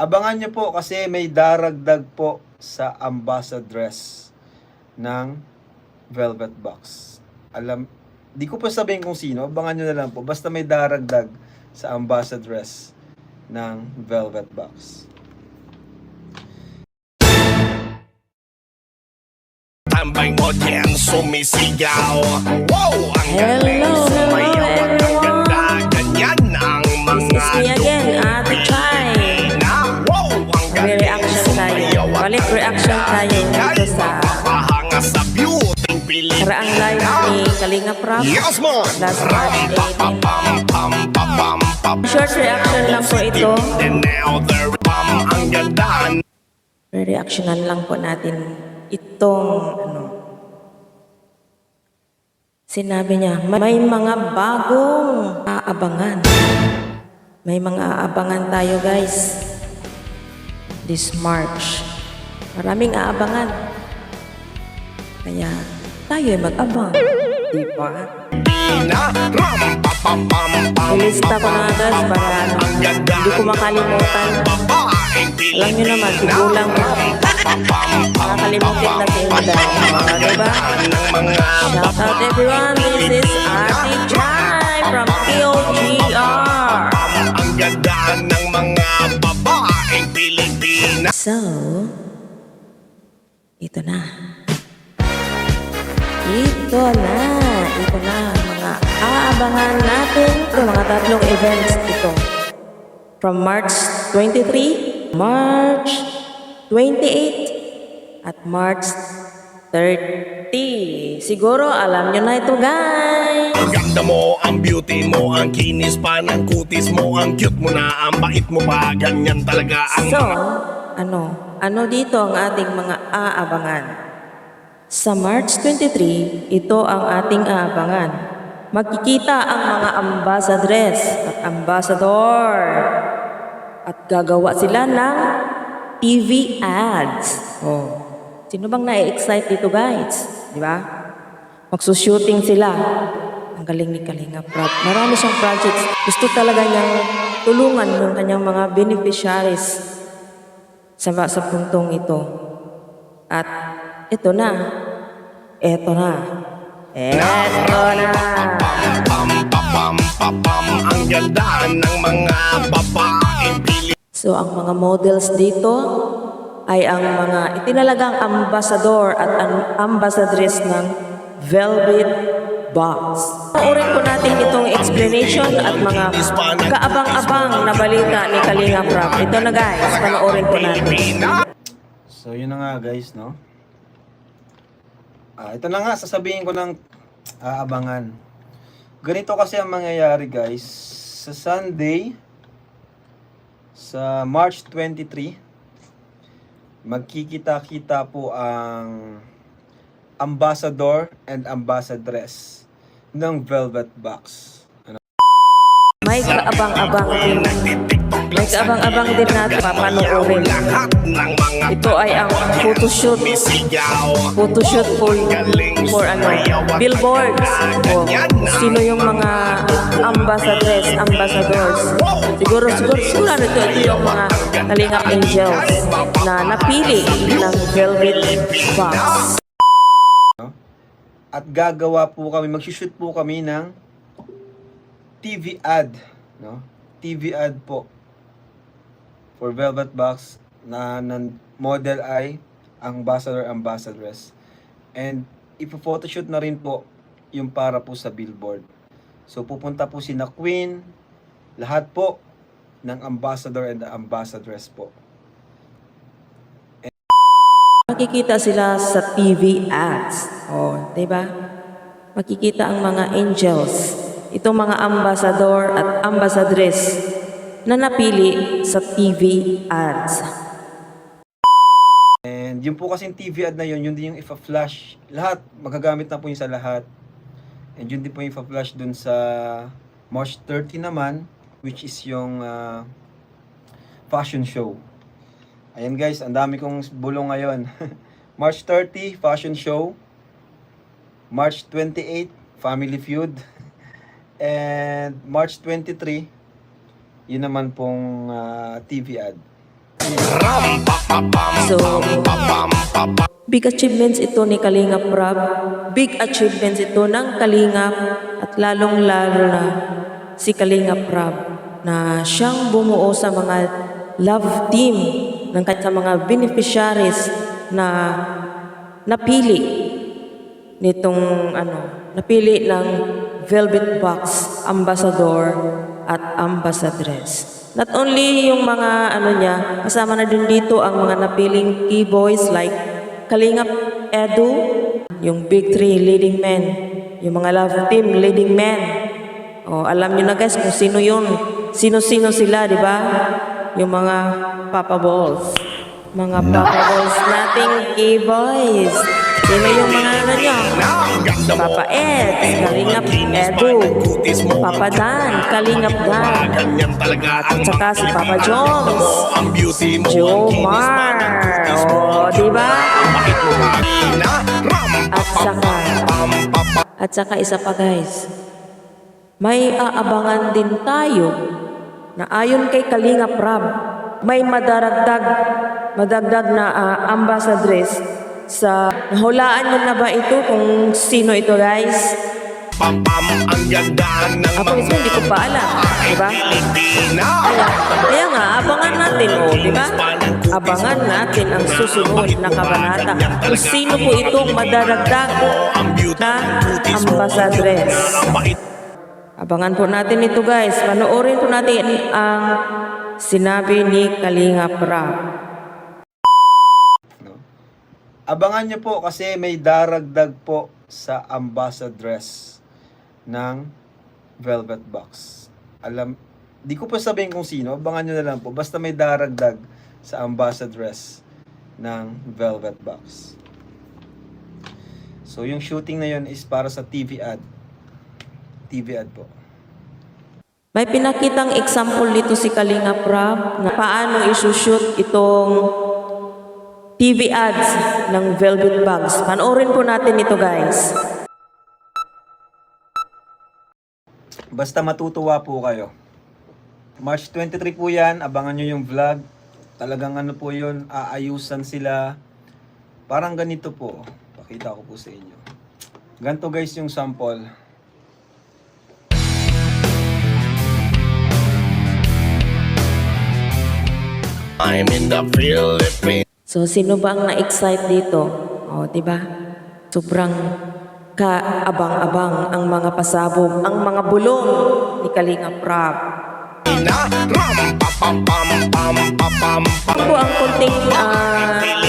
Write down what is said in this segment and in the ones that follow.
Abangan nyo po kasi may daragdag po sa ambassadress ng Velvet Box. Di ko pa sabihin kung sino, abangan nyo na lang po. Basta may daragdag sa ambassadress ng Velvet Box. Tambay mo diyan sumisigaw. Wow! Ang Hello, galing sumayaw at ang everyone. ganda. Ganyan ang mga This is me again, Ate Chai. na. Wow! Ang May galing reaction tayo. sumayaw at Balik reaction tayo dito sa mapapahanga sa beauty Pilipinas. karaang live ni Kalinga Prab. Yes, man! Last March 18. Short reaction lang po ito. And now they're ang ganda. Re-reactionan lang po natin itong sinabi niya, may mga bagong aabangan. May mga aabangan tayo, guys. This March. Maraming aabangan. Kaya tayo ay mag-abang. Diba? Ilista ko na guys para hindi ko makalimutan. Alam nyo naman, sigulang nakakalimutin na si Inday. Diba? Shout out everyone, this is Ate Chai from POGR. Ang ganda ng mga babaeng Pilipinas. So, ito na. Ito na mga aabangan natin. Ito mga tatlong events ito. From March 23, March 28, at March 30. Siguro alam nyo na ito, guys. Ang ganda mo, ang beauty mo, ang kinis pa ng kutis mo, ang cute mo na, ang bait mo pa, ganyan talaga ang... So, ano dito ang ating mga aabangan? Sa March 23, ito ang ating aabangan. Magkikita ang mga ambassadress at ambassador. At gagawa sila ng TV ads. Oh. Sino bang na-excite dito, guys? Di ba? Magsushooting sila. Ang galing ni Kalinga Prab. Marami siyang projects. Gusto talaga niyang tulungan ng kanyang mga beneficiaries sa puntong ito. At ito na. Ang ganda ng mga babaeng Pilipinas. So, ang mga models dito ay ang mga itinalagang ambassador at ambassadress ng Velvet Box. Panoorin po natin itong explanation at mga kaabang-abang na balita ni Kalinga Prab. Ito na guys, panoorin po natin. So yun na nga guys, no? Ito na nga, sasabihin ko ng aabangan. Ganito kasi ang mangyayari guys. Sa Sunday, sa March 23, magkikita-kita po ang ambassador and ambassadress ng Velvet Box. May kaabang-abang din. May kaabang-abang din natin papanoorin. Ito ay ang photoshoot. Photoshoot for billboards. O, sino yung mga ambassadors. Siguro ito yung mga Kalingap Angels na napili ng Velvet Box. At gagawa po kami, mag-shoot po kami ng TV ad, no? TV ad po for Velvet Box na model ay ambassadress. And ipo-photoshoot na rin po yung para po sa billboard. So pupunta po si na Queen, lahat po ng ambassador and ambassadress po. Makikita sila sa TV ads. Oh, 'di ba? Makikita ang mga angels, itong mga ambassador at ambassadress na napili sa TV ads. And yun po kasing TV ad na yun din yung ipa-flash. Lahat, magagamit na po yun sa lahat. And yun din po yung ipa-flash dun sa March 30 naman, which is yung fashion show. Ayan guys, ang dami kong bulong ngayon. March 30, fashion show. March 28, Family Feud. And March 23, yun naman pong TV ad. So, big achievements ito ni Kalingap Rab. Big achievements ito ng Kalingap at lalong-lalo na si Kalingap Rab na siyang bumuo sa mga love team ng sa mga beneficiaries na napili nitong napili ng Velvet Box Ambassador at Ambassadress. Not only yung mga niya, kasama na din dito ang mga napiling key boys like Kalingap Edu, yung Big Three leading men, yung mga love team leading men. O, alam niyo na guys kung sino yun. Sino-sino sila, di ba? Yung mga Papa Balls. Mga Papa Balls nating key boys. Sino yung mga niya? Papa Ed, Kalingap Edu, Papa Dan, Kalingap Dan, at saka si Papa Jones, Jomar, di ba? At saka isa pa guys, may aabangan din tayo na ayon kay Kalingap Rab, may madagdag na ambassadress sa nahulaan nyo na ba ito kung sino ito guys? Ako mismo hindi ko pa alam, diba? Kaya nga, abangan natin, diba? Abangan natin ang susunod na kabanata kung sino po itong madaragdag na ambassadress. Abangan po natin ito guys. Panoorin po natin ang sinabi ni Kalingap Rab. Abangan nyo po kasi may daragdag po sa ambassadress ng Velvet Box. Di ko pa sabihin kung sino, abangan nyo na lang po. Basta may daragdag sa ambassadress ng Velvet Box. So yung shooting na yun is para sa TV ad. TV ad po. May pinakitang example dito si Kalingap Rab na paano isushoot itong TV ads ng Velvet Box. Panoorin po natin ito guys. Basta matutuwa po kayo. March 23 po yan. Abangan nyo yung vlog. Talagang po yun. Aayusan sila. Parang ganito po. Pakita ko po sa inyo. Ganito guys yung sample. I'm in the Philippines. So, sino ba ang na-excite dito? O, diba? Sobrang kaabang-abang ang mga pasabog, ang mga bulong ni Kalingap Rab. Ito po ang konting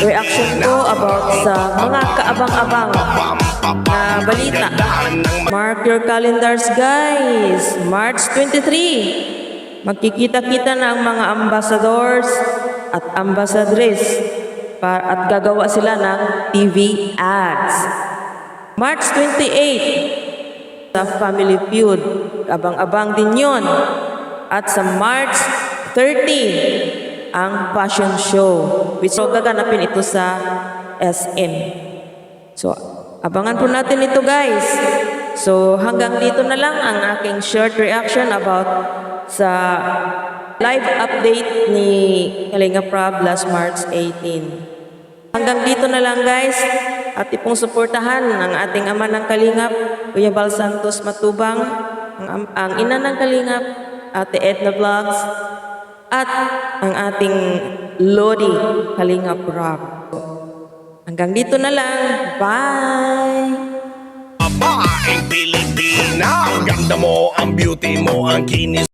reaction ko about sa mga kaabang-abang na balita. Mark your calendars guys. March 23. Magkikita-kita na ang mga ambassadors at ambassadress at gagawa sila ng TV ads. March 28, sa Family Feud, abang-abang din yon. At sa March 30, ang fashion show, which gaganapin ito sa SM. So, abangan po natin ito guys. So, hanggang dito na lang ang aking short reaction about sa live update ni Kalingap Rab last March 18. Hanggang dito na lang guys, at ipong suportahan ang ating ama ng Kalingap, Kuya Bal Santos Matubang, ang ina ng Kalingap, Ate Edna Vlogs, at ang ating Lodi Kalingap Rab. Hanggang dito na lang, bye! Babaeng Pilipina, ang ganda mo, ang beauty mo, ang kinis